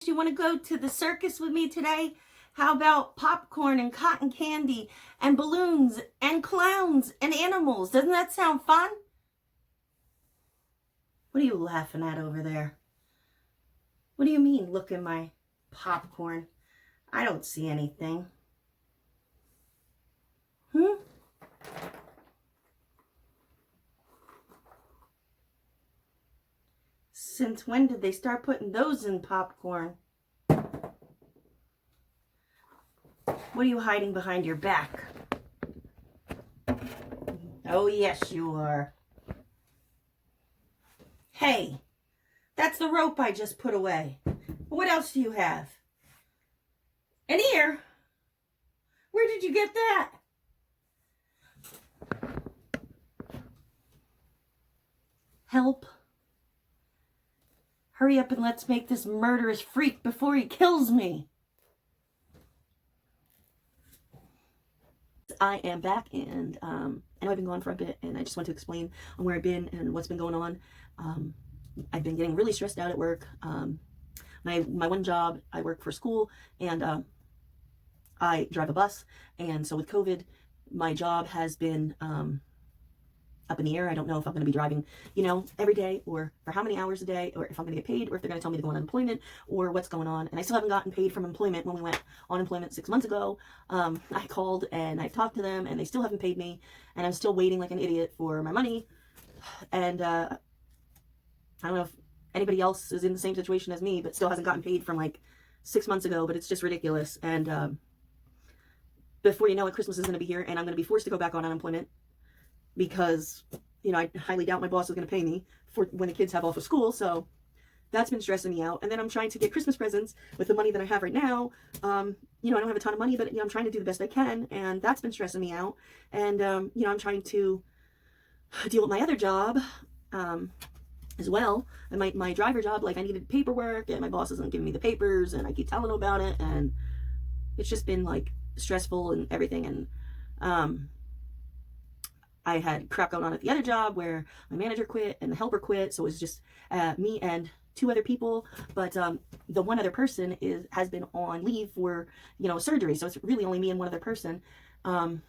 You want to go to the circus with me today? How about popcorn and cotton candy and balloons and clowns and animals? Doesn't that sound fun? What are you laughing at over there? What do you mean, look at my popcorn? I don't see anything. Since when did they start putting those in popcorn? What are you hiding behind your back? Oh, yes, you are. Hey, that's the rope I just put away. What else do you have? An ear? Where did you get that? Help. Hurry up and let's make this murderous freak before he kills me. I am back, and I know I've been gone for a bit, and I just want to explain on where I've been and what's been going on. I've been getting really stressed out at work. My one job, I work for school, and I drive a bus, and so with COVID, my job has been up in the air. I don't know if I'm going to be driving, every day, or for how many hours a day, or if I'm going to get paid, or if they're going to tell me to go on unemployment, or what's going on. And I still haven't gotten paid from employment. When we went on employment 6 months ago, I called and I've talked to them, and they still haven't paid me, and I'm still waiting like an idiot for my money. And I don't know if anybody else is in the same situation as me, but still hasn't gotten paid from like 6 months ago, but it's just ridiculous. And before you know it, Christmas is going to be here, and I'm going to be forced to go back on unemployment, because, I highly doubt my boss is going to pay me for when the kids have off of school. So that's been stressing me out. And then I'm trying to get Christmas presents with the money that I have right now. I don't have a ton of money, but, I'm trying to do the best I can. And that's been stressing me out. And, I'm trying to deal with my other job as well. And my driver job, like, I needed paperwork, and my boss isn't giving me the papers, and I keep telling him about it. And it's just been, like, stressful and everything. And, I had crap going on at the other job where my manager quit and the helper quit. So it was just me and two other people. But the one other person has been on leave for, surgery. So it's really only me and one other person. And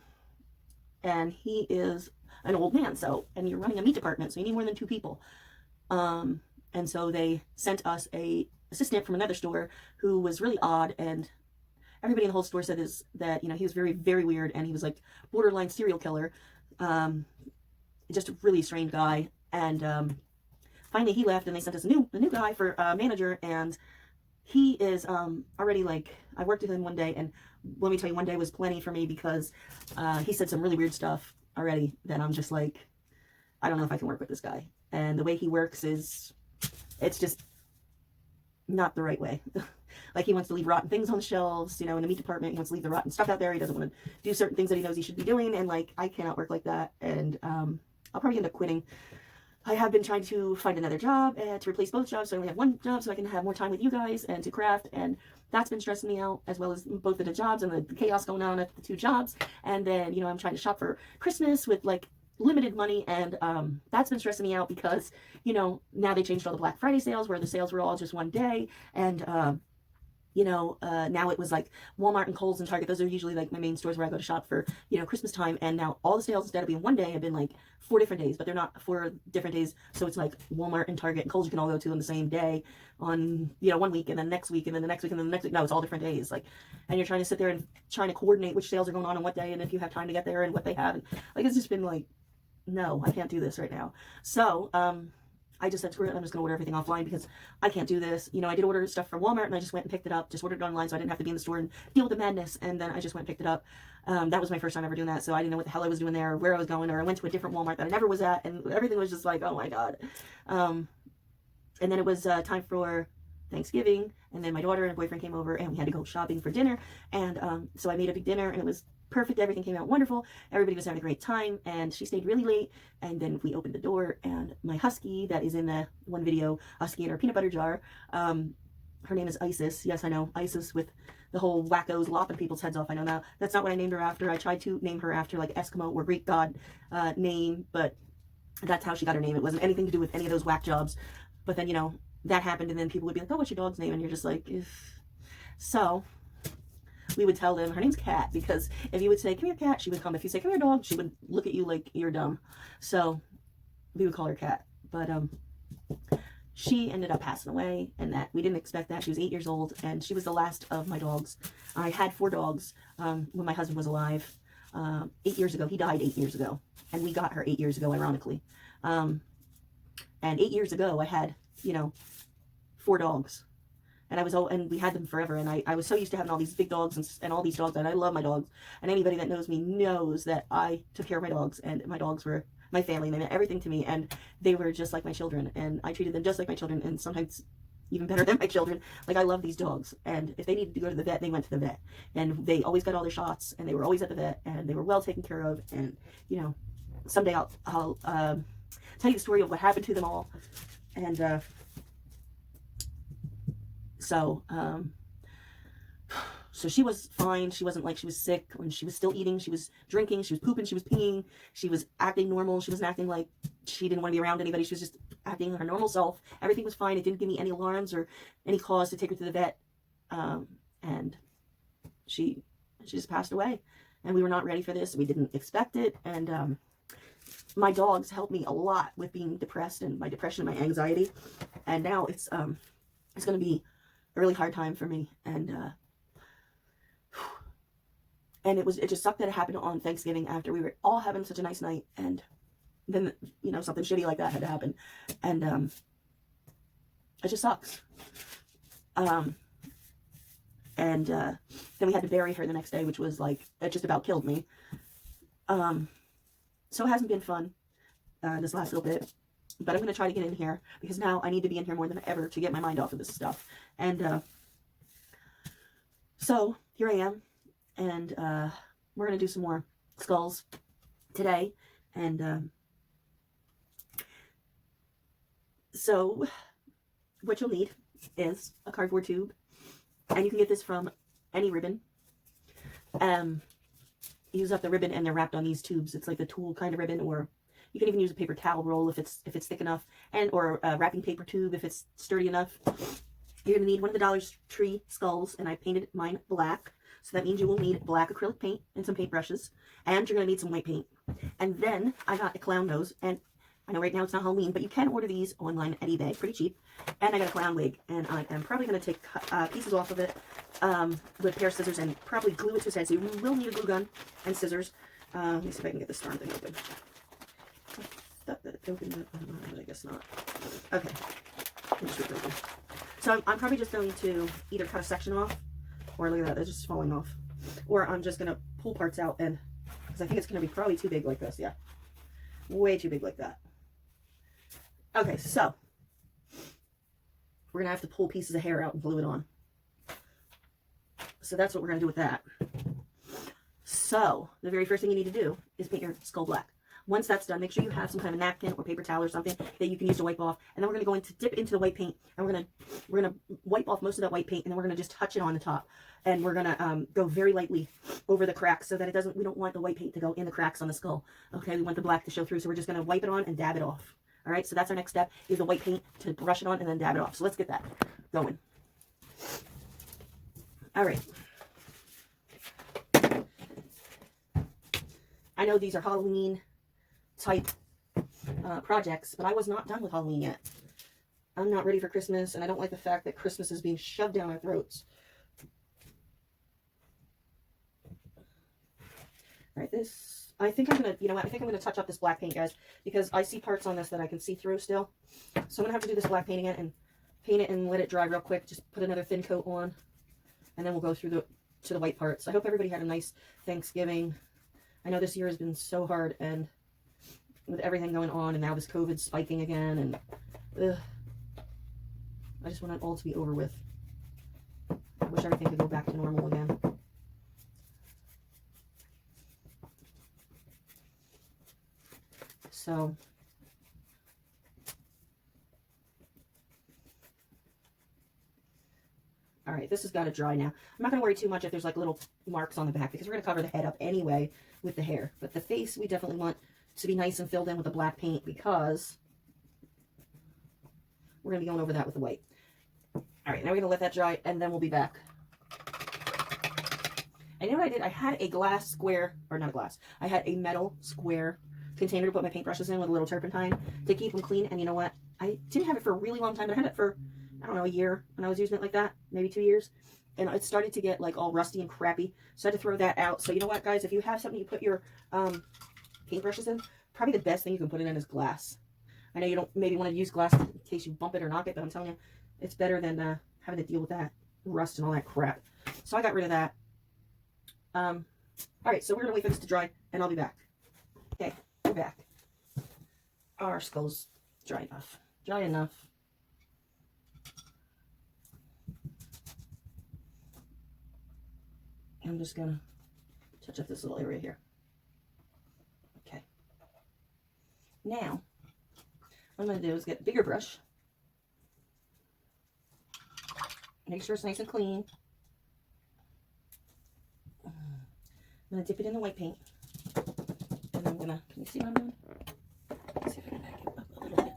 he is an old man. And you're running a meat department, so you need more than two people. And so they sent us a assistant from another store who was really odd, and everybody in the whole store said that he was very, very weird, and he was like borderline serial killer. Just a really strange guy. And finally he left, and they sent us a new guy for manager, and he is already, like, I worked with him one day, and let me tell you, one day was plenty for me, because he said some really weird stuff already that I'm just like, I don't know if I can work with this guy. And the way he works it's just not the right way. Like, he wants to leave rotten things on the shelves, in the meat department. He wants to leave the rotten stuff out there. He doesn't want to do certain things that he knows he should be doing. And, like, I cannot work like that. And I'll probably end up quitting. I have been trying to find another job to replace both jobs. So I only have one job, so I can have more time with you guys and to craft. And that's been stressing me out, as well as both of the jobs and the chaos going on at the two jobs. And then, I'm trying to shop for Christmas with, like, limited money, and that's been stressing me out, because now they changed all the Black Friday sales, where the sales were all just one day. And now it was like Walmart and Kohl's and Target. Those are usually like my main stores where I go to shop for, Christmas time. And now all the sales, instead of being one day, have been like 4 different days, but they're not 4 different days. So it's like Walmart and Target and Kohl's you can all go to on the same day on, 1 week, and then next week, and then the next week, and then the next week. No, it's all different days. Like, and you're trying to sit there and trying to coordinate which sales are going on what day, and if you have time to get there, and what they have. And, like, it's just been like, no, I can't do this right now. So, I just said, screw it, I'm just going to order everything offline, because I can't do this. I did order stuff from Walmart, and I just went and picked it up, just ordered it online, so I didn't have to be in the store and deal with the madness. And then I just went and picked it up. That was my first time ever doing that, so I didn't know what the hell I was doing there, or where I was going, or I went to a different Walmart that I never was at, and everything was just like, oh my God. And then it was time for Thanksgiving, and then my daughter and boyfriend came over, and we had to go shopping for dinner. And so I made a big dinner, and it was perfect. Everything came out wonderful. Everybody was having a great time, and she stayed really late. And then we opened the door, and my husky that is in the one video, Husky in her peanut butter jar, her name is Isis. Yes, I know, Isis, with the whole wackos lopping people's heads off. I know now. That's not what I named her after. I tried to name her after like Eskimo or Greek god name, but that's how she got her name. It wasn't anything to do with any of those whack jobs. But then, that happened, and then people would be like, oh, what's your dog's name? And you're just like, ugh. So we would tell them her name's Cat, because if you would say, come here, Cat, she would come. If you say, come here, dog, she would look at you like you're dumb. So we would call her Cat. But she ended up passing away, and that we didn't expect that. She was 8 years old, and she was the last of my dogs. I had 4 dogs when my husband was alive 8 years ago. He died 8 years ago, and we got her 8 years ago, ironically. And 8 years ago, I had, 4 dogs. And we had them forever, and I was so used to having all these big dogs and all these dogs, and I love my dogs. And anybody that knows me knows that I took care of my dogs, and my dogs were my family, and they meant everything to me, and they were just like my children, and I treated them just like my children, and sometimes even better than my children. Like, I love these dogs, and if they needed to go to the vet, they went to the vet, and they always got all their shots, and they were always at the vet, and they were well taken care of. And someday I'll tell you the story of what happened to them all. And so she was fine. She wasn't like she was sick. When she was still eating, she was drinking, she was pooping, she was peeing, she was acting normal. She wasn't acting like she didn't want to be around anybody. She was just acting her normal self. Everything was fine. It didn't give me any alarms or any cause to take her to the vet. And she just passed away. And we were not ready for this. We didn't expect it. And my dogs helped me a lot with being depressed, and my depression and my anxiety. And now it's going to be a really hard time for me. And it just sucked that it happened on Thanksgiving after we were all having such a nice night, and then something shitty like that had to happen, and it just sucks. And then we had to bury her the next day, which was like, it just about killed me. So it hasn't been fun this last little bit, but I'm going to try to get in here, because now I need to be in here more than ever to get my mind off of this stuff. And so here I am. And we're going to do some more skulls today. And so what you'll need is a cardboard tube. And you can get this from any ribbon. Use up the ribbon, and they're wrapped on these tubes. It's like the tulle kind of ribbon, or you can even use a paper towel roll if it's thick enough, or a wrapping paper tube if it's sturdy enough. You're going to need one of the Dollar Tree skulls, and I painted mine black. So that means you will need black acrylic paint and some paintbrushes, and you're going to need some white paint. And then I got a clown nose, and I know right now it's not Halloween, but you can order these online at eBay, pretty cheap. And I got a clown wig, and I am probably going to take pieces off of it with a pair of scissors and probably glue it to his head. So you will need a glue gun and scissors. Let me see if I can get this darn thing open. I thought that it opened, but I guess not. Okay. So I'm probably just going to either cut a section off, or look at that, they're just falling off. Or I'm just going to pull parts out, and because I think it's going to be probably too big like this. Yeah. Way too big like that. Okay, so we're going to have to pull pieces of hair out and glue it on. So that's what we're going to do with that. So the very first thing you need to do is paint your skull black. Once that's done, make sure you have some kind of napkin or paper towel or something that you can use to wipe off. And then we're going to dip into the white paint, and we're going to wipe off most of that white paint, and then we're going to just touch it on the top. And we're going to go very lightly over the cracks so that it doesn't, we don't want the white paint to go in the cracks on the skull. Okay, we want the black to show through, so we're just going to wipe it on and dab it off. All right, so that's our next step, is the white paint, to brush it on and then dab it off. So let's get that going. All right. I know these are Halloween type projects, but I was not done with Halloween yet. I'm not ready for Christmas, and I don't like the fact that Christmas is being shoved down our throats. All right, this, I think I'm gonna, you know what, I think I'm gonna touch up this black paint, guys, because I see parts on this that I can see through still. So I'm gonna have to do this black paint again and paint it and let it dry real quick. Just put another thin coat on, and then we'll go through to the white parts. I hope everybody had a nice Thanksgiving. I know this year has been so hard, and with everything going on, and now this COVID spiking again, and I just want it all to be over with. I wish everything could go back to normal again. So, all right, this has got to dry now. I'm not going to worry too much if there's like little marks on the back, because we're going to cover the head up anyway with the hair. But the face, we definitely want to be nice and filled in with the black paint, because we're going to be going over that with the white. All right, now we're going to let that dry, and then we'll be back. And you know what I did? I had a glass square, or not a glass, I had a metal square container to put my paintbrushes in with a little turpentine to keep them clean. And you know what? I didn't have it for a really long time, but I had it for, I don't know, a year when I was using it like that, maybe 2 years. And it started to get like all rusty and crappy, so I had to throw that out. So you know what, guys? If you have something you put your paintbrushes in, probably the best thing you can put it in is glass. I know you don't maybe want to use glass in case you bump it or knock it, but I'm telling you, it's better than having to deal with that rust and all that crap. So I got rid of that. All right, so we're gonna wait for this to dry, and I'll be back. Okay, we're back. Our skull's dry enough. Dry enough. I'm just gonna touch up this little area here. Okay. Now, what I'm gonna do is get a bigger brush. Make sure it's nice and clean. I'm going to dip it in the white paint. And I'm going to, can you see what I'm doing? Let's see if I can back it up a little bit.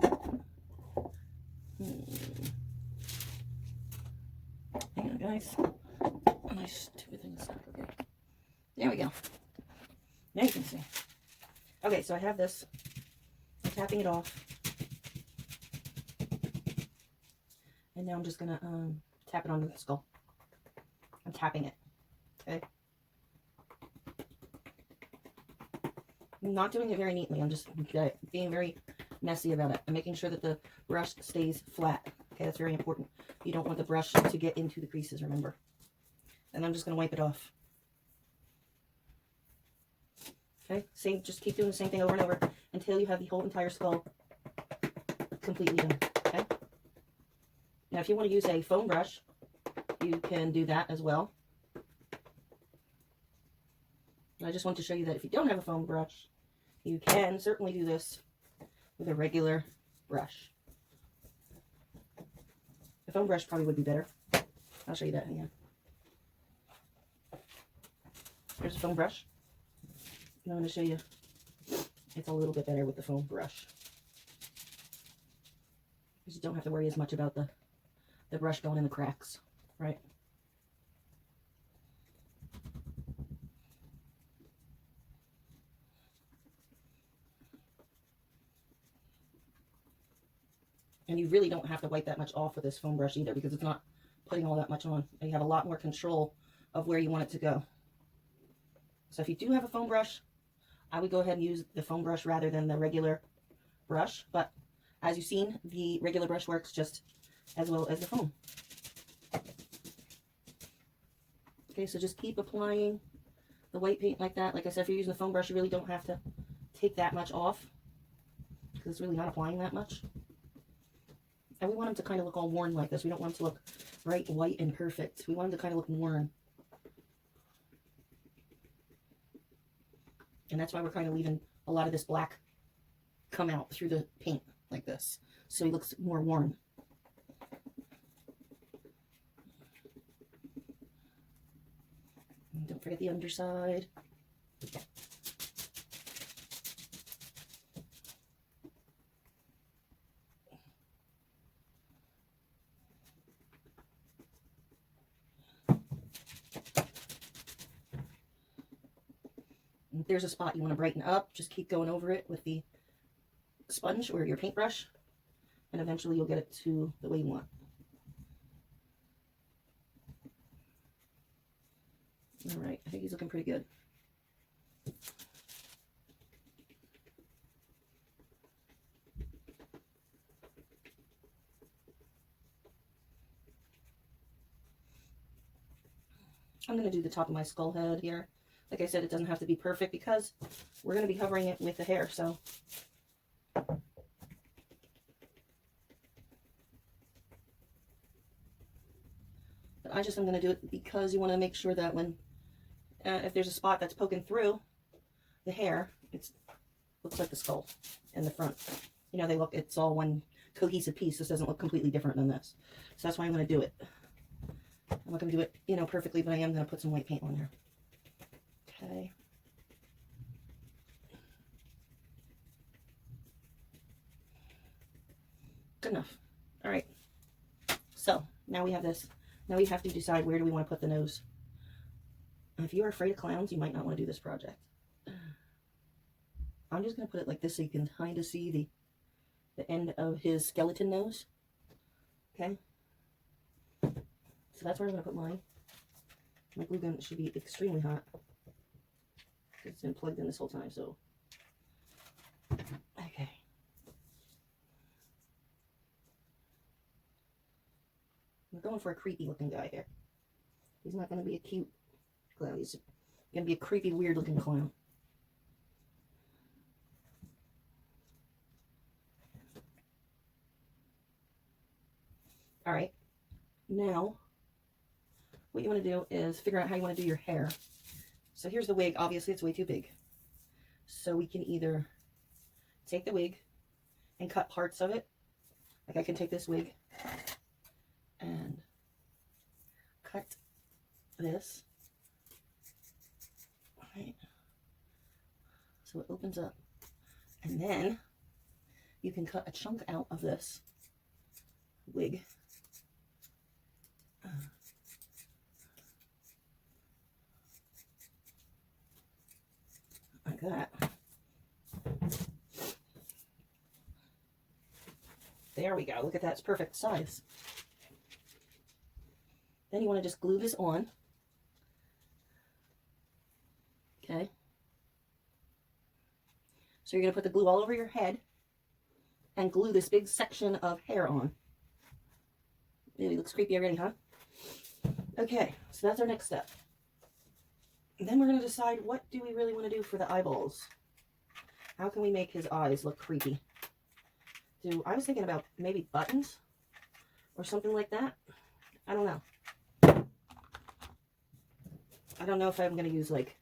Hang on, guys. My stupid thing is not okay. There we go. Now you can see. Okay, so I have this. I'm tapping it off. And now I'm just going to tap it onto the skull. I'm tapping it. Okay. I'm not doing it very neatly. I'm just being very messy about it. I'm making sure that the brush stays flat. Okay, that's very important. You don't want the brush to get into the creases, remember. And I'm just going to wipe it off. Okay, just keep doing the same thing over and over until you have the whole entire skull completely done. Okay. Now, if you want to use a foam brush, you can do that as well. I just want to show you that if you don't have a foam brush, you can certainly do this with a regular brush. A foam brush probably would be better. I'll show you that again. Here's a foam brush. And I'm going to show you it's a little bit better with the foam brush. You just don't have to worry as much about the brush going in the cracks, right? And you really don't have to wipe that much off with this foam brush either, because it's not putting all that much on. And you have a lot more control of where you want it to go. So if you do have a foam brush, I would go ahead and use the foam brush rather than the regular brush. But as you've seen, the regular brush works just as well as the foam. Okay, so just keep applying the white paint like that. Like I said, if you're using the foam brush, you really don't have to take that much off, because it's really not applying that much. And we want them to kind of look all worn like this. We don't want them to look bright white and perfect. We want them to kind of look worn. And that's why we're kind of leaving a lot of this black come out through the paint like this, so he looks more worn. And don't forget the underside. If there's a spot you want to brighten up, just keep going over it with the sponge or your paintbrush, and eventually you'll get it to the way you want. All right, I think he's looking pretty good. I'm going to do the top of my skull head here. Like I said, it doesn't have to be perfect because we're going to be covering it with the hair, so. But I just am going to do it because you want to make sure that when, if there's a spot that's poking through the hair, it looks like the skull in the front. You know, it's all one cohesive piece. This doesn't look completely different than this. So that's why I'm going to do it. I'm not going to do it, you know, perfectly, but I am going to put some white paint on there. Okay. Good enough. All right. now we have this. Now we have to decide where do we want to put the nose. If you are afraid of clowns, you might not want to do this project. I'm just going to put it like this so you can kind of see the end of his skeleton nose. Okay? So that's where I'm going to put mine. My glue gun should be extremely hot. It's been plugged in this whole time, so. Okay. We're going for a creepy looking guy here. He's not going to be a cute clown. He's going to be a creepy, weird looking clown. All right. Now, what you want to do is figure out how you want to do your hair. So here's the wig. Obviously, it's way too big. So we can either take the wig and cut parts of it. Like I can take this wig and cut this. All right. So it opens up. And then you can cut a chunk out of this wig. Like that. There we go. Look at that. It's perfect size. Then you want to just glue this on. Okay. So you're going to put the glue all over your head and glue this big section of hair on. It looks creepy already, huh? Okay, so that's our next step. And then we're going to decide what do we really want to do for the eyeballs. How can we make his eyes look creepy? I was thinking about maybe buttons or something like that. I don't know. I don't know if I'm going to use like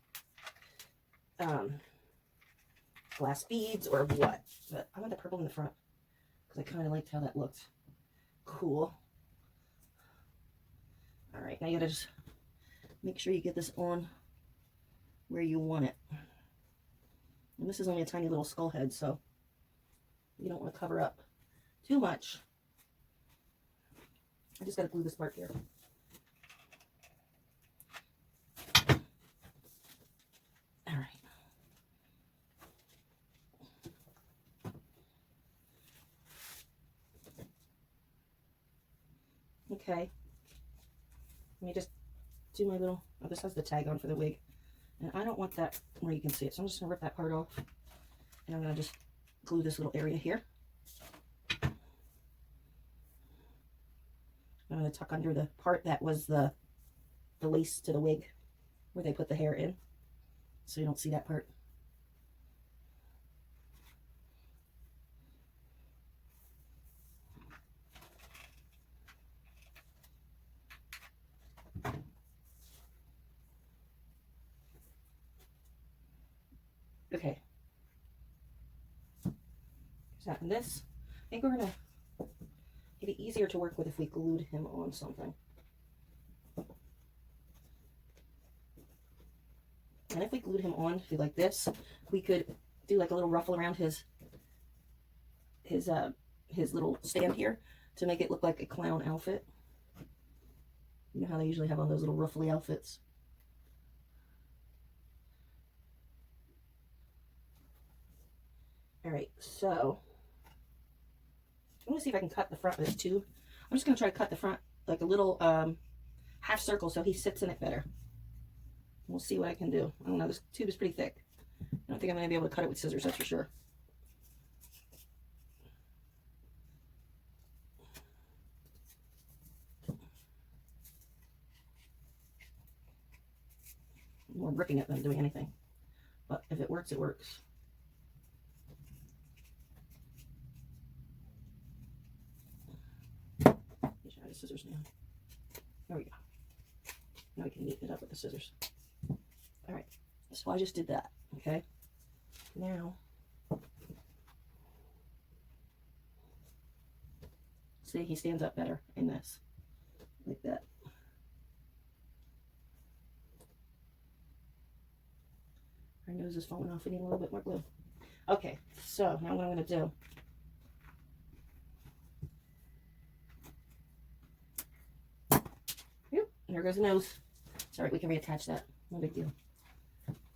glass beads or what. But I want the purple in the front because I kind of liked how that looked. Cool. All right, now you got to just make sure you get this on where you want it. And this is only a tiny little skull head, so you don't want to cover up too much. I just got to glue this part here. All right. Okay. Let me just do my little, oh, this has the tag on for the wig. And I don't want that where you can see it. So I'm just going to rip that part off. And I'm going to just glue this little area here. I'm going to tuck under the part that was the lace to the wig where they put the hair in. So you don't see that part. Okay. There's that and this. I think we're going to get it easier to work with if we glued him on something. And if we glued him on to like this, we could do like a little ruffle around his little stand here to make it look like a clown outfit. You know how they usually have on those little ruffly outfits. All right, so I'm gonna see if I can cut the front of this tube. I'm just gonna try to cut the front like a little half circle so he sits in it better. We'll see what I can do. I don't know, this tube is pretty thick. I don't think I'm gonna be able to cut it with scissors, that's for sure. I'm more ripping it than doing anything. But if it works, it works. The scissors now. There we go. Now we can neaten it up with the scissors. All right, so I just did that, okay? Now, see, he stands up better in this, like that. Our nose is falling off. We need a little bit more glue. Okay, so now what I'm going to do, There goes the nose. It's all right, we can reattach that. No big deal.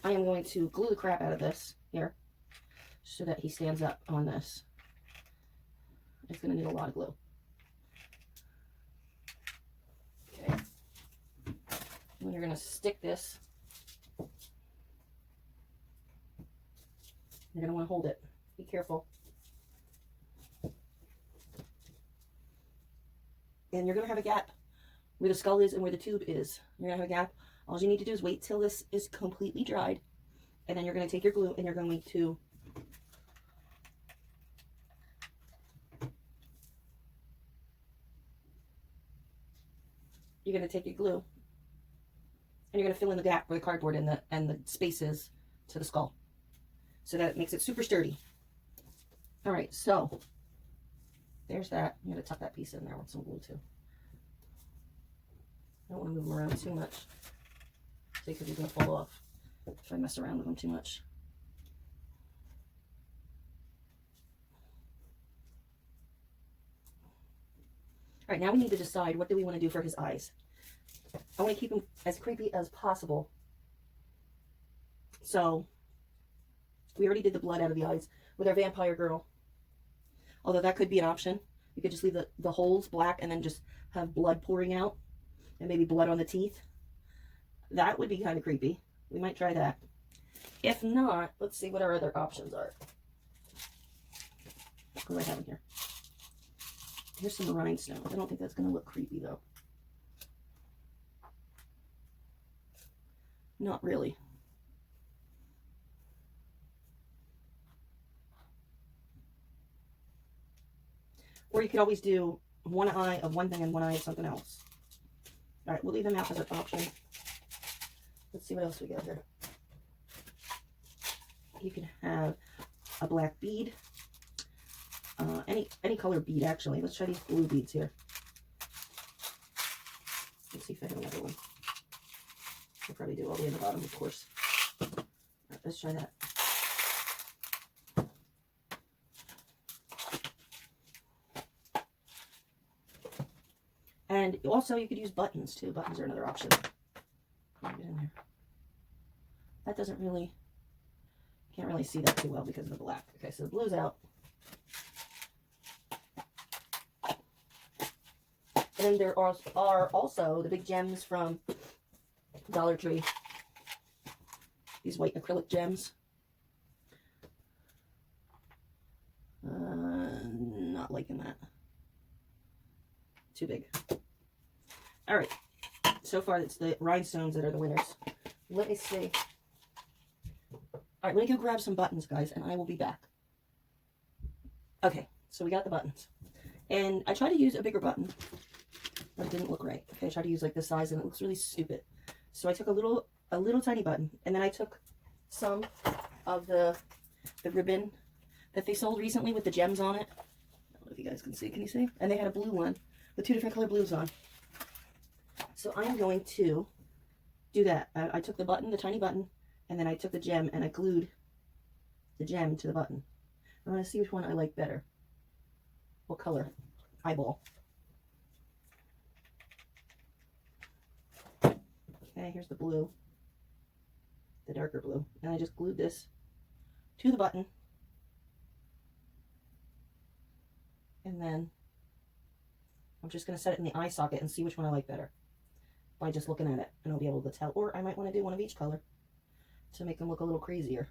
I am going to glue the crap out of this here so that he stands up on this. It's going to need a lot of glue. Okay. And you're going to stick this. You're going to want to hold it. Be careful. And you're going to have a gap where the skull is and where the tube is. You're going to have a gap. All you need to do is wait till this is completely dried. And then you're going to take your glue and you're going to take your glue and you're going to fill in the gap where the cardboard and the spaces to the skull so that it makes it super sturdy. All right, so there's that. I'm going to tuck that piece in there with some glue too. I don't want to move them around too much because he's going to fall off if I mess around with them too much. All right, now we need to decide what do we want to do for his eyes. I want to keep him as creepy as possible. So we already did the blood out of the eyes with our vampire girl. Although that could be an option. You could just leave the holes black and then just have blood pouring out and maybe blood on the teeth. That would be kind of creepy. We might try that. If not, let's see what our other options are. What do I have in here? Here's some rhinestones. I don't think that's going to look creepy though. Not really. Or you could always do one eye of one thing and one eye of something else. All right, we'll leave them out as an option. Let's see what else we got here. You can have a black bead. Any color bead, actually. Let's try these blue beads here. Let's see if I have another one. I'll probably do all the way in the bottom, of course. All right, let's try that. And also, you could use buttons, too. Buttons are another option. Get in there. That doesn't really... Can't really see that too well because of the black. Okay, so the blue's out. And then there are also the big gems from Dollar Tree. These white acrylic gems. Not liking that. Too big. All right. So far, it's the rhinestones that are the winners. Let me see. All right, let me go grab some buttons, guys, and I will be back. Okay, so we got the buttons. And I tried to use a bigger button, but it didn't look right. Okay, I tried to use like this size, and it looks really stupid. So I took a little tiny button, and then I took some of the ribbon that they sold recently with the gems on it. I don't know if you guys can see. Can you see? And they had a blue one with 2 different color blues on. So I'm going to do that. I took the button, the tiny button, and then I took the gem and I glued the gem to the button. I want to see which one I like better. What color? Eyeball. Okay, here's the blue. The darker blue. And I just glued this to the button. And then I'm just going to set it in the eye socket and see which one I like better by just looking at it, and I'll be able to tell. Or I might want to do one of each color to make them look a little crazier.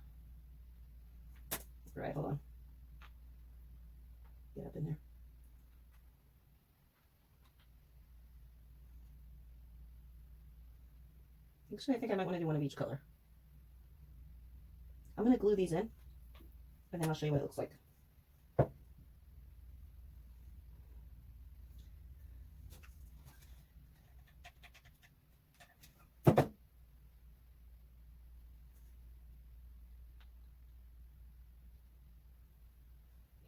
Right, hold on. Get up in there. Actually, I think I might want to do one of each color. I'm going to glue these in, and then I'll show you what it looks like.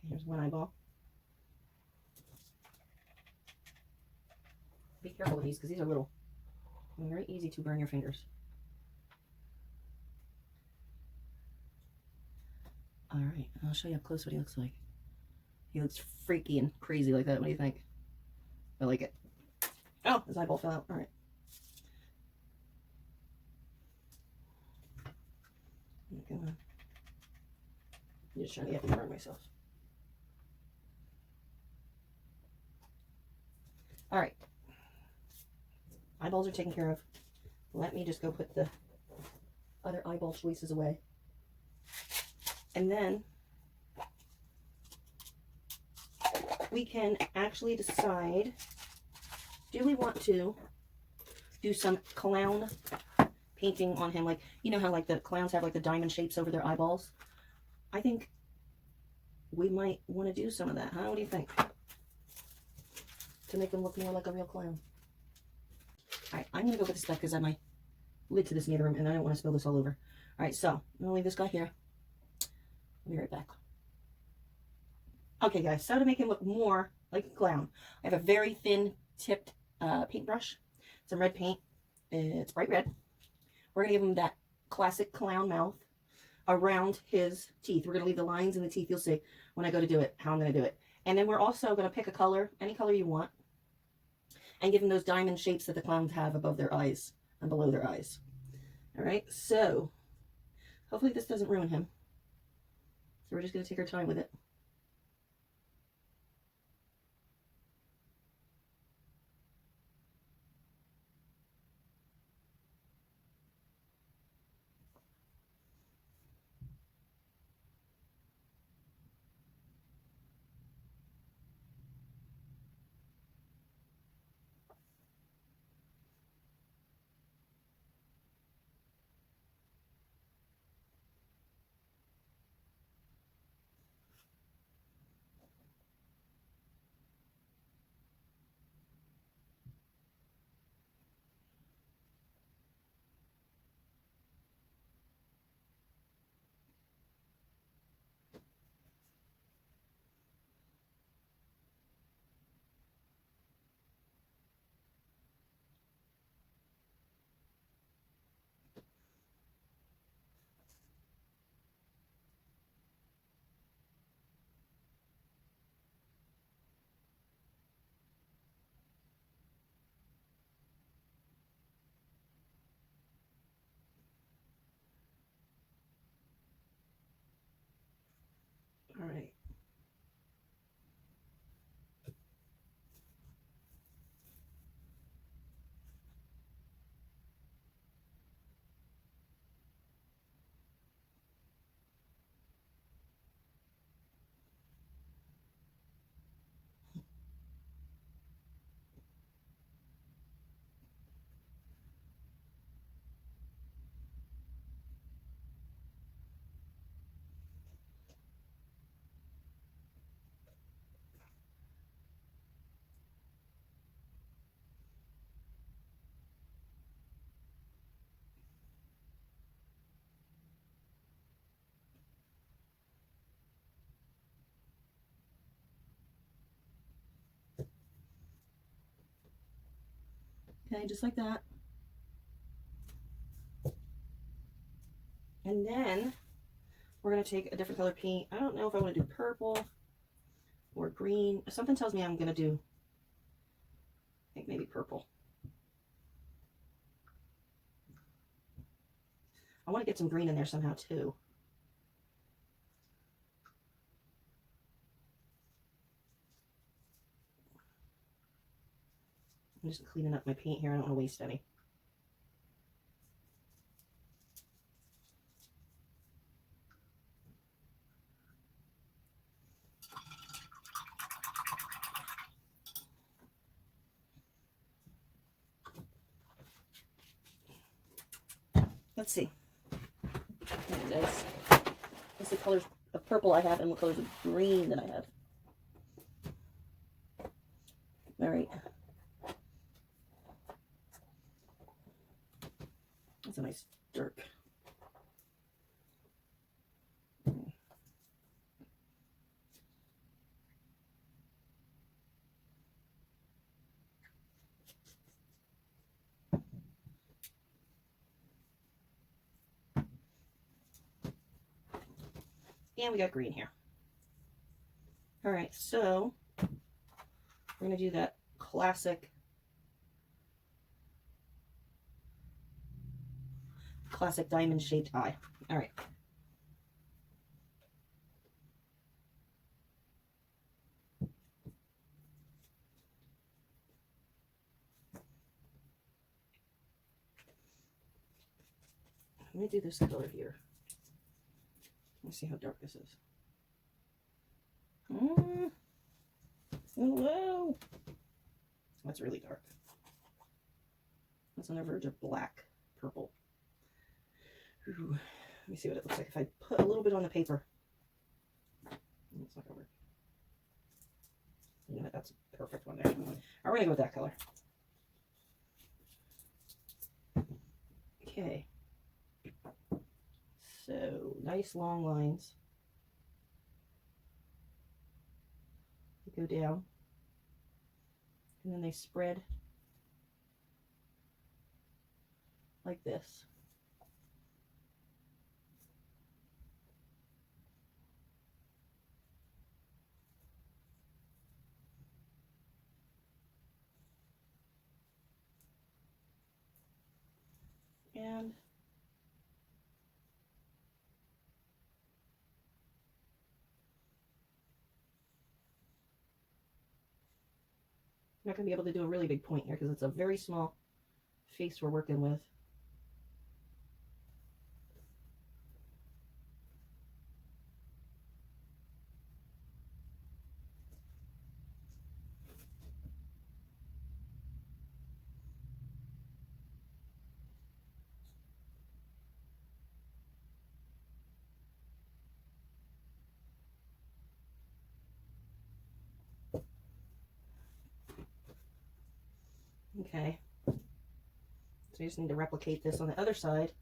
Here's one eyeball. Be careful with these because these are little. And very easy to burn your fingers. Alright, I'll show you up close what he looks like. He looks freaky and crazy like that. What do you think? I like it. Oh, his eyeball fell out. Alright. Come on. I'm just trying to get to burn myself. All right. Eyeballs are taken care of. Let me just go put the other eyeball choices away. And then we can actually decide, do we want to do some clown painting on him? Like, you know how like the clowns have like the diamond shapes over their eyeballs? I think we might want to do some of that, huh? What do you think? To make him look more like a real clown. All right, I'm going to go get this back because I have my lid to this in the other room and I don't want to spill this all over. All right, so I'm going to leave this guy here. I'll be right back. Okay, guys, so to make him look more like a clown, I have a very thin tipped paintbrush, some red paint. It's bright red. We're going to give him that classic clown mouth around his teeth. We're going to leave the lines in the teeth. You'll see when I go to do it, how I'm going to do it. And then we're also going to pick a color, any color you want, and give him those diamond shapes that the clowns have above their eyes and below their eyes. All right, so hopefully this doesn't ruin him. So we're just going to take our time with it. All right. Okay, just like that. And then we're going to take a different color paint. I don't know if I want to do purple or green. Something tells me I'm going to do, I think maybe purple. I want to get some green in there somehow too. I'm just cleaning up my paint here. I don't want to waste any. Let's see. What's the colors of purple I have and what colors of green that I have. All right. That's a nice dark. And we got green here. All right, so we're going to do that classic diamond shaped eye. All right, let me do this color here. Let me see how dark this is. Hello. That's really dark. That's on the verge of black purple. Ooh. Let me see what it looks like if I put a little bit on the paper. It's not gonna work. You know what? That's a perfect one there. All right, we're gonna go with that color. Okay. So nice long lines. They go down, and then they spread like this. And I'm not going to be able to do a really big point here because it's a very small face we're working with. Okay, so we just need to replicate this on the other side.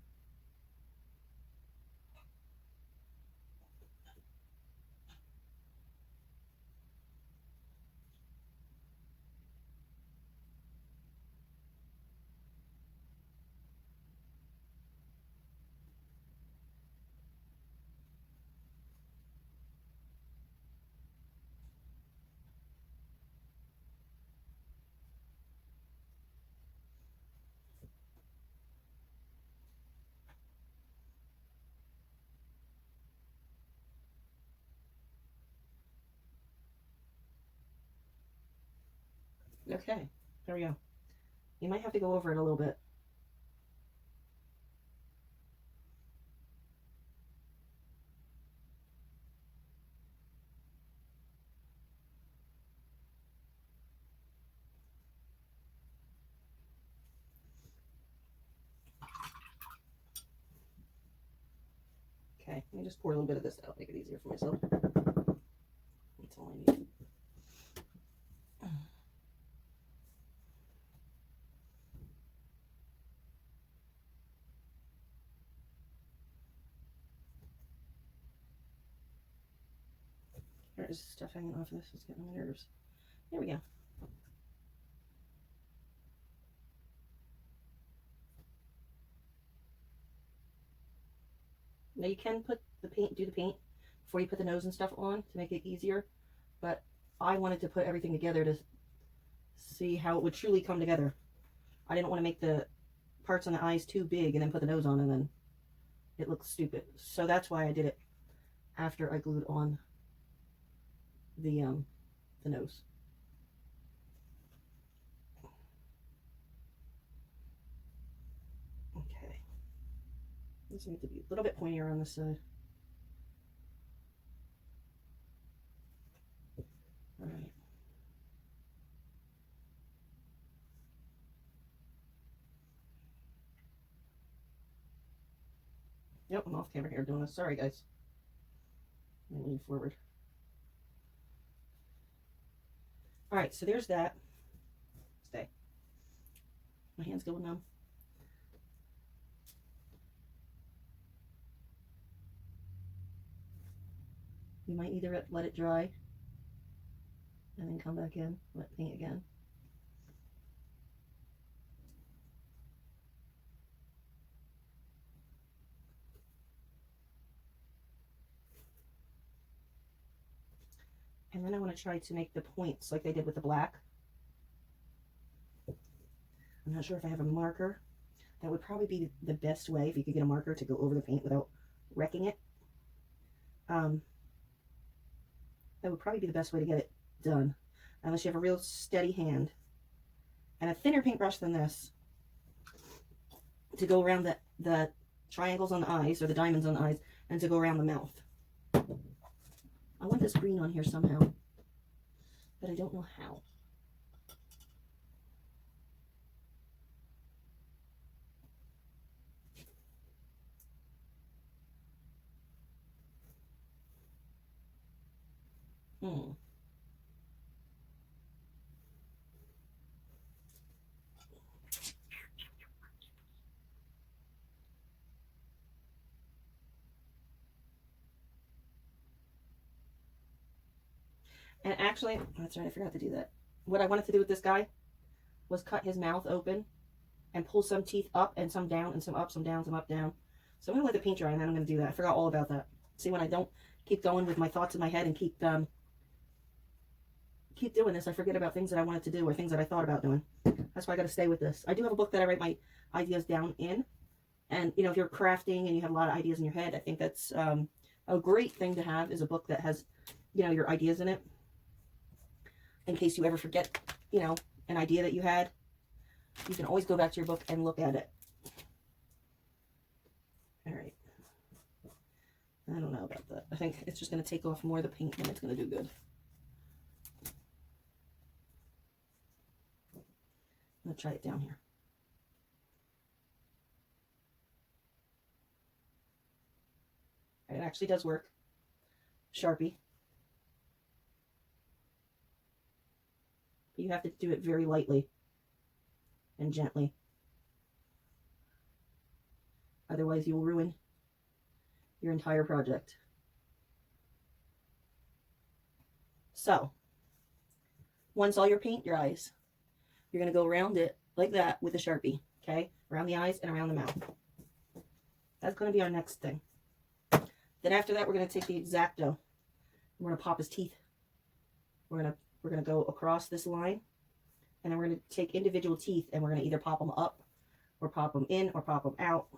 Okay, there we go. You might have to go over it a little bit. Okay, let me just pour a little bit of this out, make it easier for myself. That's all I need. There's stuff hanging off this. It's getting on my nerves. There we go. Now you can put the paint, do the paint before you put the nose and stuff on to make it easier, but I wanted to put everything together to see how it would truly come together. I didn't want to make the parts on the eyes too big and then put the nose on and then it looks stupid. So that's why I did it after I glued on the nose. Okay. This needs to be a little bit pointier on this side. All right. Yep, I'm off camera here doing this. Sorry, guys. Let me lean forward. All right, so there's that. Stay. My hands go numb. You might either let it dry and then come back in, let paint again. And then I want to try to make the points like I did with the black. I'm not sure if I have a marker. That would probably be the best way if you could get a marker to go over the paint without wrecking it. That would probably be the best way to get it done, unless you have a real steady hand and a thinner paintbrush than this to go around the triangles on the eyes, or the diamonds on the eyes, and to go around the mouth. I want this green on here somehow, but I don't know how. And actually, that's right, I forgot to do that. What I wanted to do with this guy was cut his mouth open and pull some teeth up and some down and some up, some down, some up, down. So I'm going to let the paint dry, and then I'm going to do that. I forgot all about that. See, when I don't keep going with my thoughts in my head and keep doing this, I forget about things that I wanted to do or things that I thought about doing. That's why I got to stay with this. I do have a book that I write my ideas down in. And, you know, if you're crafting and you have a lot of ideas in your head, I think that's a great thing to have, is a book that has, you know, your ideas in it. In case you ever forget, you know, an idea that you had, you can always go back to your book and look at it. All right. I don't know about that. I think it's just going to take off more of the paint than it's going to do good. I'm going to try it down here. It actually does work. Sharpie. You have to do it very lightly and gently. Otherwise, you will ruin your entire project. So, once all your paint dries, you're going to go around it like that with a Sharpie, okay? Around the eyes and around the mouth. That's going to be our next thing. Then after that, we're going to take the X-Acto. We're going to pop his teeth. We're going to go across this line, and then we're going to take individual teeth, and we're going to either pop them up or pop them in or pop them out.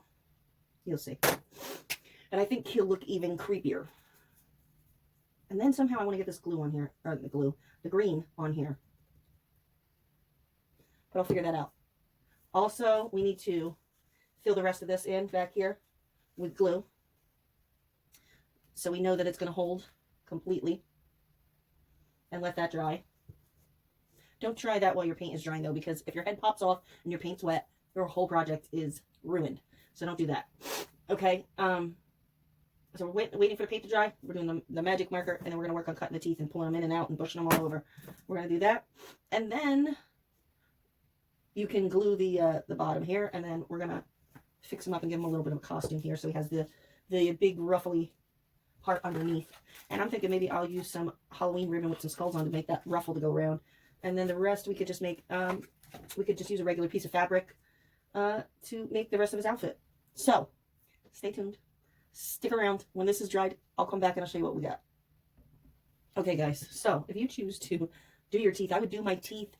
You'll see. And I think he'll look even creepier. And then somehow I want to get this glue on here, or the green on here. But I'll figure that out. Also, we need to fill the rest of this in back here with glue, so we know that it's going to hold completely. And let that dry. Don't try that while your paint is drying, though, because if your head pops off and your paint's wet, your whole project is ruined. So don't do that. Okay. So we're waiting for the paint to dry. We're doing the magic marker, and then we're going to work on cutting the teeth and pulling them in and out and bushing them all over. We're going to do that. And then you can glue the bottom here, and then we're going to fix him up and give him a little bit of a costume here, so he has the big ruffly part underneath. And I'm thinking maybe I'll use some Halloween ribbon with some skulls on to make that ruffle to go around. And then the rest we could just make, we could just use a regular piece of fabric to make the rest of his outfit. So, stay tuned. Stick around. When this is dried, I'll come back and I'll show you what we got. Okay, guys. So, if you choose to do your teeth, I would do my teeth,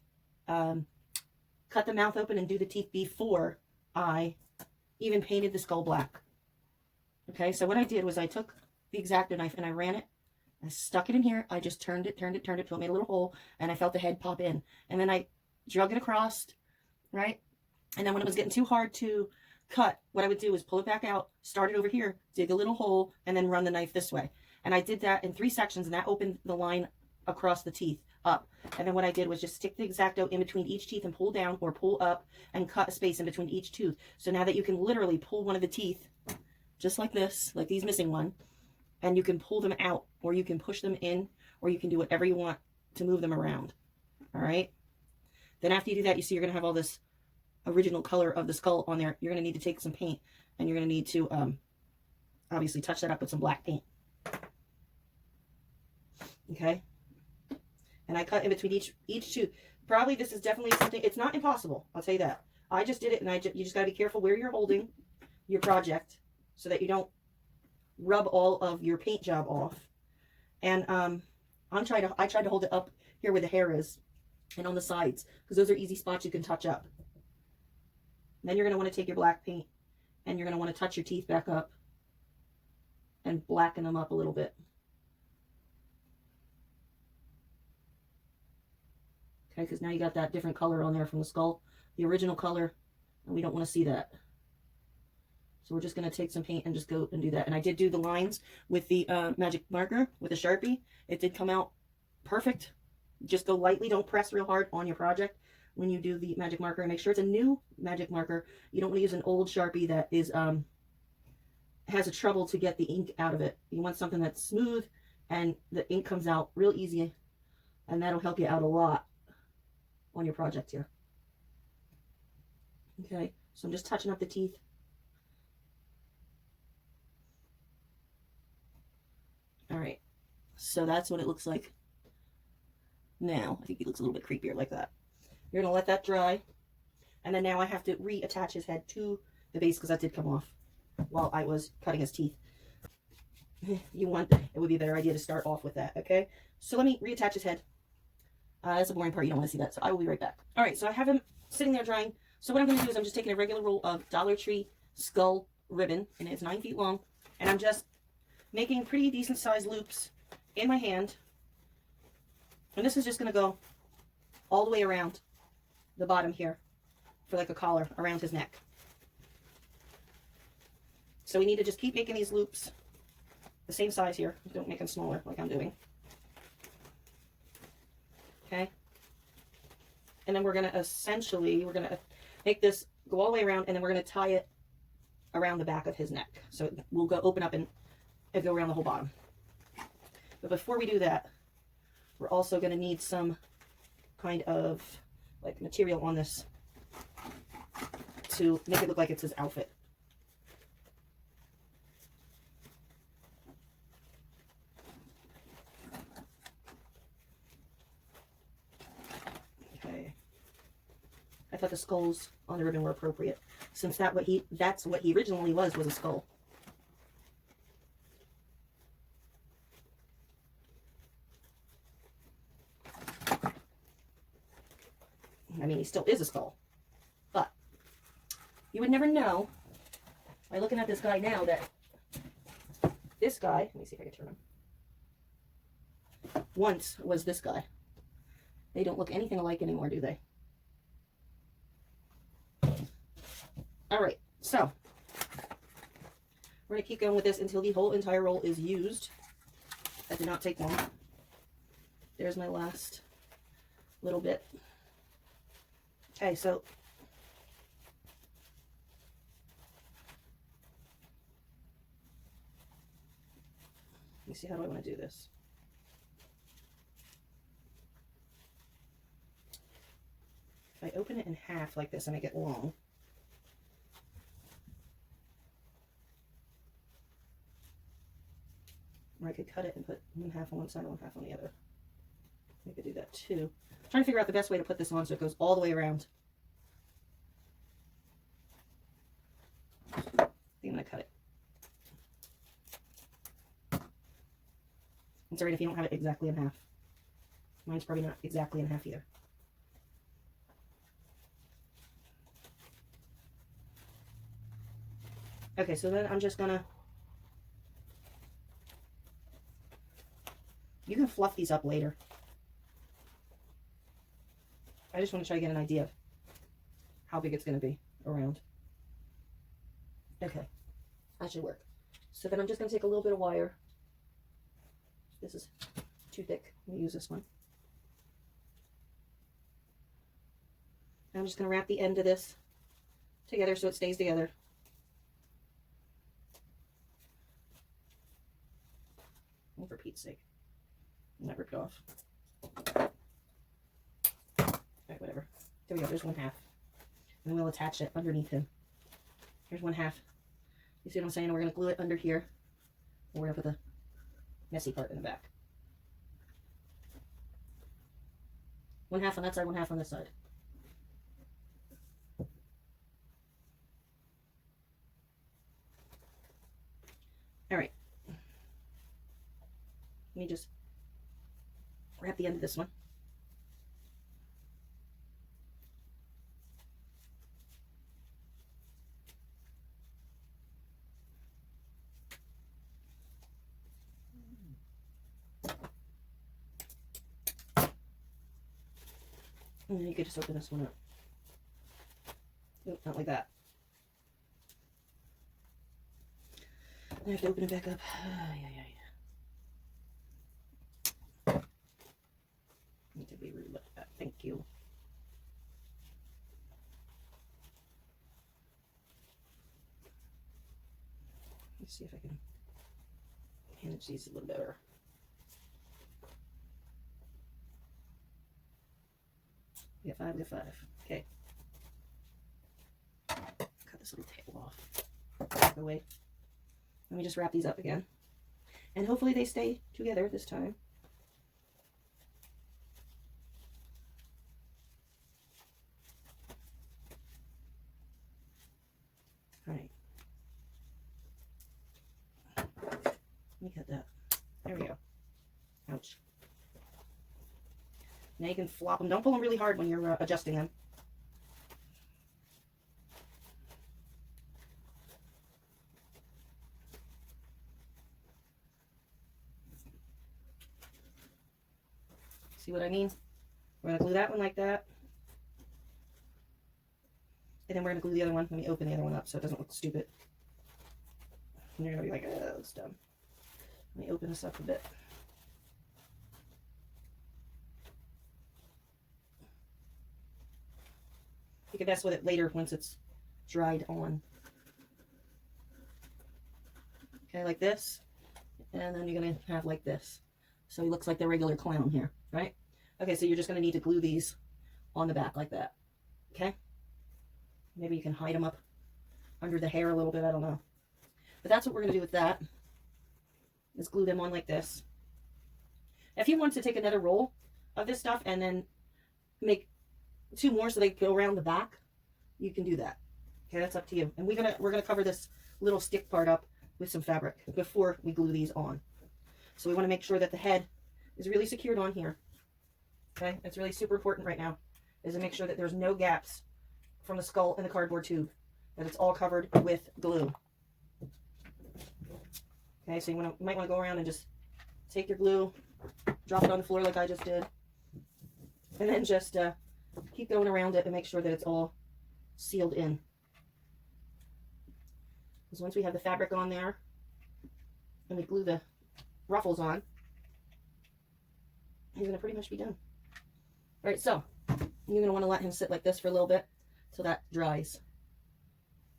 cut the mouth open and do the teeth before I even painted the skull black. Okay, so what I did was I took the X-Acto knife and I ran it. I stuck it in here. I just turned it till it made a little hole, and I felt the head pop in. And then I drug it across, right? And then when it was getting too hard to cut, what I would do is pull it back out, start it over here, dig a little hole, and then run the knife this way. And I did that in 3 sections, and that opened the line across the teeth up. And then what I did was just stick the X-Acto in between each teeth and pull down or pull up and cut a space in between each tooth. So now that you can literally pull one of the teeth just like this, like these missing one, and you can pull them out, or you can push them in, or you can do whatever you want to move them around. All right. Then after you do that, you see you're going to have all this original color of the skull on there. You're going to need to take some paint, and you're going to need to obviously touch that up with some black paint. Okay. And I cut in between each tooth. Probably this is definitely something, it's not impossible. I'll tell you that. I just did it, and you just got to be careful where you're holding your project so that you don't rub all of your paint job off. And I tried to hold it up here where the hair is and on the sides, because those are easy spots you can touch up. And then you're going to want to take your black paint, and you're going to want to touch your teeth back up and blacken them up a little bit. Okay, because now you got that different color on there from the skull, the original color, and we don't want to see that. So we're just going to take some paint and just go and do that. And I did do the lines with the magic marker, with a Sharpie. It did come out perfect. Just go lightly. Don't press real hard on your project when you do the magic marker. And make sure it's a new magic marker. You don't want to use an old Sharpie that is has a trouble to get the ink out of it. You want something that's smooth and the ink comes out real easy. And that'll help you out a lot on your project here. Okay, so I'm just touching up the teeth. All right, so that's what it looks like now. I think he looks a little bit creepier like that. You're gonna let that dry, and then now I have to reattach his head to the base because that did come off while I was cutting his teeth. It would be a better idea to start off with that, okay? So let me reattach his head. That's the boring part. You don't want to see that, so I will be right back. All right, so I have him sitting there drying. So what I'm going to do is I'm just taking a regular roll of Dollar Tree skull ribbon, and it's 9 feet long, and I'm just making pretty decent sized loops in my hand. And this is just going to go all the way around the bottom here for like a collar around his neck. So we need to just keep making these loops the same size here. Don't make them smaller like I'm doing. Okay. And then we're going to essentially, make this go all the way around, and then we're going to tie it around the back of his neck. So we'll go open up and go around the whole bottom. But before we do that, we're also going to need some kind of like material on this to make it look like it's his outfit. Okay. I thought the skulls on the ribbon were appropriate, since that's what he originally was a skull. I mean, he still is a skull, but you would never know by looking at this guy now that this guy, let me see if I can turn him, once was this guy. They don't look anything alike anymore, do they? All right, so we're going to keep going with this until the whole entire roll is used. That did not take long. There's my last little bit. Okay, so let me see, how do I want to do this? If I open it in half like this and make it long, or I could cut it and put one half on one side and one half on the other. I could do that too. I'm trying to figure out the best way to put this on so it goes all the way around. I think I'm going to cut it. It's alright if you don't have it exactly in half. Mine's probably not exactly in half either. Okay, so then I'm just going to... You can fluff these up later. I just want to try to get an idea of how big it's going to be around. Okay, that should work. So then I'm just going to take a little bit of wire. This is too thick. I'm going to use this one. And I'm just going to wrap the end of this together so it stays together. Oh, for Pete's sake. Not ripped off. Alright, whatever. There we go, there's one half. And then we'll attach it underneath him. Here's one half. You see what I'm saying? We're going to glue it under here. And we're going to put the messy part in the back. One half on that side, one half on this side. Alright. Let me just wrap the end of this one. And then you could just open this one up. Nope, not like that. I have to open it back up. Need to be rude like that. Thank you. Let's see if I can manage these a little better. We got 5, we got 5. Okay. Cut this little tail off. Back away. Let me just wrap these up again. And hopefully they stay together this time. Alright. Let me cut that. There we go. Ouch. Now you can flop them. Don't pull them really hard when you're adjusting them. See what I mean? We're going to glue that one like that. And then we're going to glue the other one. Let me open the other one up so it doesn't look stupid. And you're going to be like, oh, that's dumb. Let me open this up a bit. You can mess with it later once it's dried on. Okay, like this. And then you're going to have like this. So he looks like the regular clown here, right? Okay, so you're just going to need to glue these on the back like that. Okay? Maybe you can hide them up under the hair a little bit. I don't know. But that's what we're going to do with that. Is glue them on like this. If you want to take another roll of this stuff and then make 2 more so they go around the back, you can do that. Okay, that's up to you. And we're gonna cover this little stick part up with some fabric before we glue these on. So we want to make sure that the head is really secured on here. Okay, it's really super important right now, is to make sure that there's no gaps from the skull and the cardboard tube, that it's all covered with glue. Okay, so you might want to go around and just take your glue, drop it on the floor like I just did, and then just keep going around it and make sure that it's all sealed in. Because once we have the fabric on there and we glue the ruffles on, he's going to pretty much be done. All right, so you're going to want to let him sit like this for a little bit till that dries.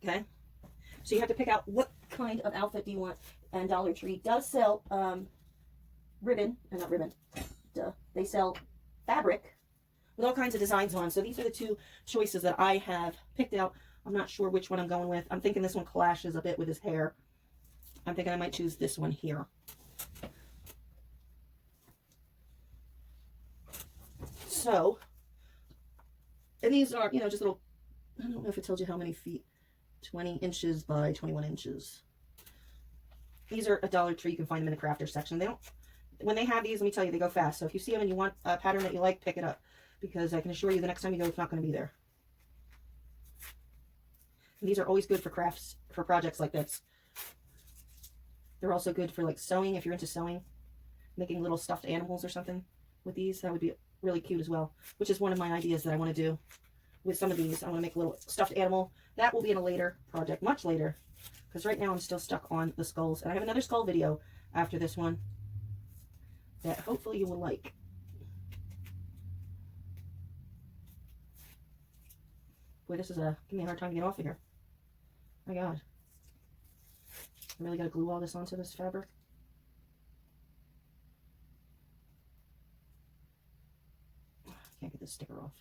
Okay? So you have to pick out what kind of outfit do you want. And Dollar Tree does sell they sell fabric with all kinds of designs on. So these are the 2 choices that I have picked out. I'm not sure which one I'm going with. I'm thinking this one clashes a bit with his hair. I'm thinking I might choose this one here. So, and these are, you know, just little, I don't know if it tells you how many feet, 20 inches by 21 inches. These are a Dollar Tree. You can find them in the crafter section. They don't, when they have these, let me tell you, they go fast. So if you see them and you want a pattern that you like, pick it up. Because I can assure you the next time you go, it's not going to be there. And these are always good for crafts, for projects like this. They're also good for like sewing, if you're into sewing. Making little stuffed animals or something with these. That would be really cute as well. Which is one of my ideas that I want to do with some of these. I want to make a little stuffed animal. That will be in a later project, much later. Because right now I'm still stuck on the skulls. And I have another skull video after this one that hopefully you will like. Boy, this is give me a hard time to get off of here. My God. I really got to glue all this onto this fabric. Can't get this sticker off.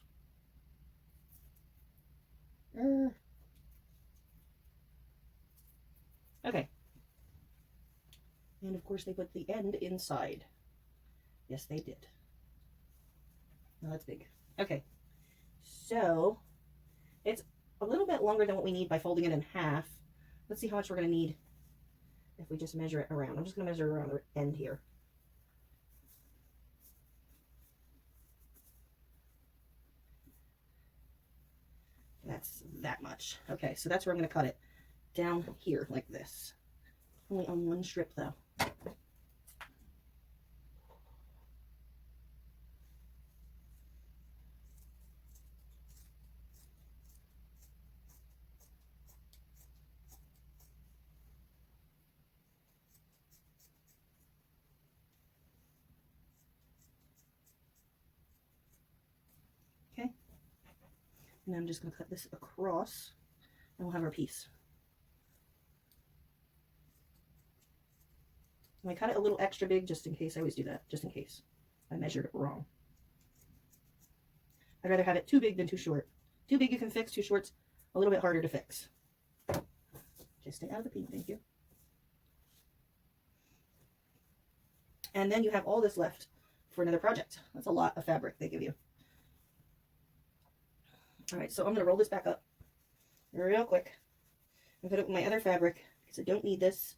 Okay. And of course they put the end inside. Yes, they did. Oh, that's big. Okay. So, it's a little bit longer than what we need by folding it in half. Let's see how much we're going to need if we just measure it around. I'm just going to measure around the end here. That's that much. Okay, so that's where I'm going to cut it. Down here, like this. Only on one strip, though. And I'm just going to cut this across, and we'll have our piece. And I cut it a little extra big just in case. I always do that, just in case I measured it wrong. I'd rather have it too big than too short. Too big you can fix, too short's a little bit harder to fix. Just stay out of the paint, thank you. And then you have all this left for another project. That's a lot of fabric they give you. All right, so I'm going to roll this back up real quick and put it with my other fabric because I don't need this.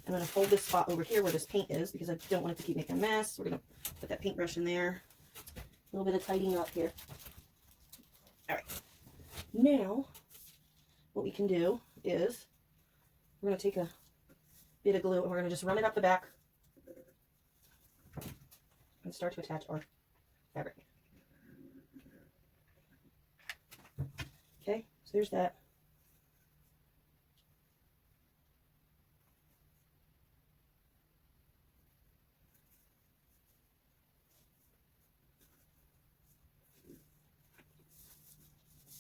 I'm going to fold this spot over here where this paint is because I don't want it to keep making a mess. We're going to put that paintbrush in there. A little bit of tidying up here. All right. Now, what we can do is we're going to take a bit of glue and we're going to just run it up the back and start to attach our fabric. Okay, so there's that.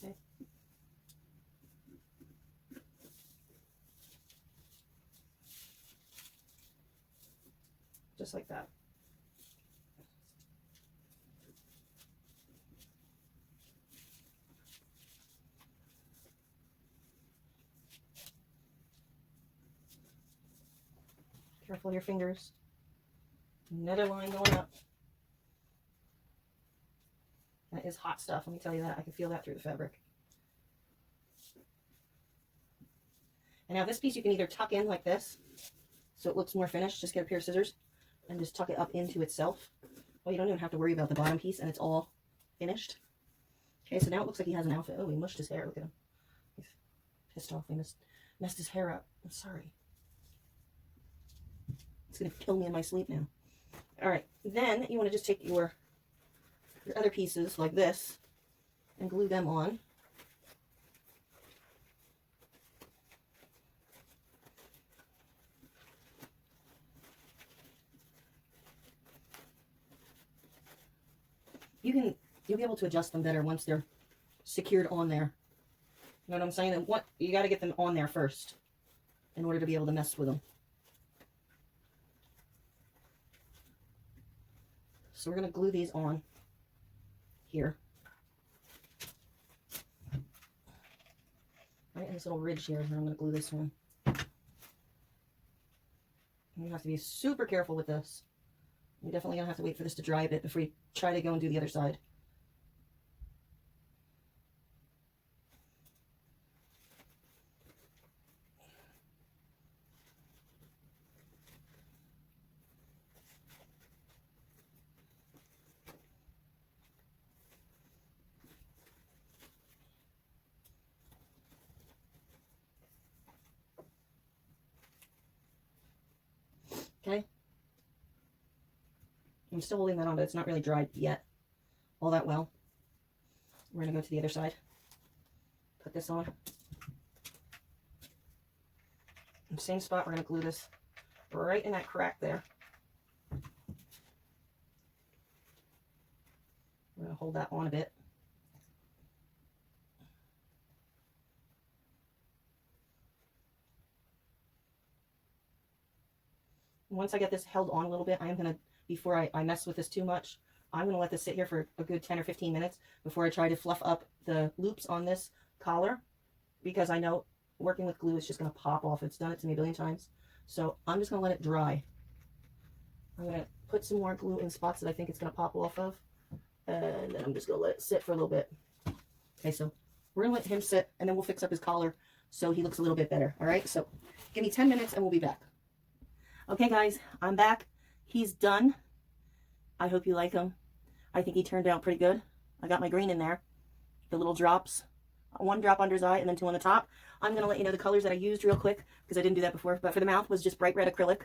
Okay. Just like that. Careful of your fingers. Another line going up. That is hot stuff, let me tell you that. I can feel that through the fabric. And now this piece you can either tuck in like this, so it looks more finished. Just get a pair of scissors and just tuck it up into itself. Well, you don't even have to worry about the bottom piece, and it's all finished. Okay, so now it looks like he has an outfit. Oh, he mushed his hair. Look at him. He's pissed off. He messed his hair up. I'm sorry. It's going to kill me in my sleep now. All right, then you want to just take your other pieces like this and glue them on. You'll be able to adjust them better once they're secured on there. You know what I'm saying? And you got to get them on there first in order to be able to mess with them. So we're going to glue these on here. Right in this little ridge here is where I'm going to glue this one. And you have to be super careful with this. You're definitely going to have to wait for this to dry a bit before you try to go and do the other side. Okay. I'm still holding that on, but it's not really dried yet all that well. We're going to go to the other side. Put this on. In the same spot, we're going to glue this right in that crack there. We're going to hold that on a bit. Once I get this held on a little bit, I am going to, before I mess with this too much, I'm going to let this sit here for a good 10 or 15 minutes before I try to fluff up the loops on this collar, because I know working with glue is just going to pop off. It's done it to me a billion times. So I'm just going to let it dry. I'm going to put some more glue in spots that I think it's going to pop off of, and then I'm just going to let it sit for a little bit. Okay, so we're going to let him sit, and then we'll fix up his collar so he looks a little bit better. All right, so give me 10 minutes and we'll be back. Okay, guys, I'm back. He's done. I hope you like him. I think he turned out pretty good. I got my green in there. The little drops. One drop under his eye and then two on the top. I'm going to let you know the colors that I used real quick because I didn't do that before. But for the mouth was just bright red acrylic.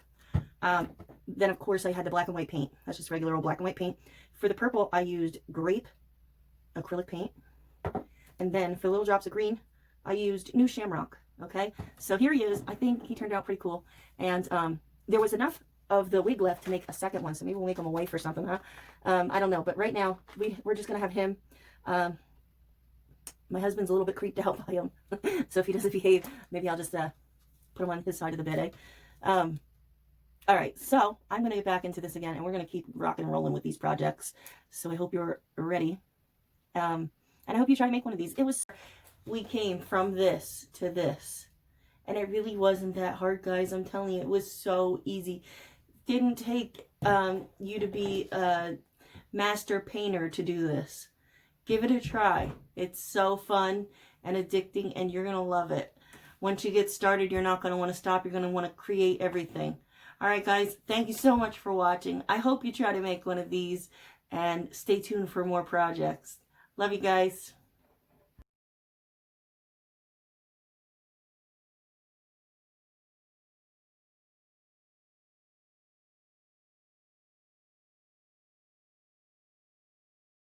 Then, of course, I had the black and white paint. That's just regular old black and white paint. For the purple, I used grape acrylic paint. And then for the little drops of green, I used new shamrock. Okay, so here he is. I think he turned out pretty cool. And there was enough of the wig left to make a second one, so maybe we'll make him a waif or something, huh? I don't know, but right now we're just gonna have him My husband's a little bit creeped out by him. So if he doesn't behave, maybe I'll just put him on his side of the bed, eh? All right, so I'm going to get back into this again, and we're going to keep rocking and rolling with these projects. So I hope you're ready. And I hope you try to make one of these. We came from this to this, and it really wasn't that hard, guys. I'm telling you, it was so easy. Didn't take you to be a master painter to do this. Give it a try. It's so fun and addicting, and you're going to love it. Once you get started, you're not going to want to stop. You're going to want to create everything. All right, guys, thank you so much for watching. I hope you try to make one of these, and stay tuned for more projects. Love you guys.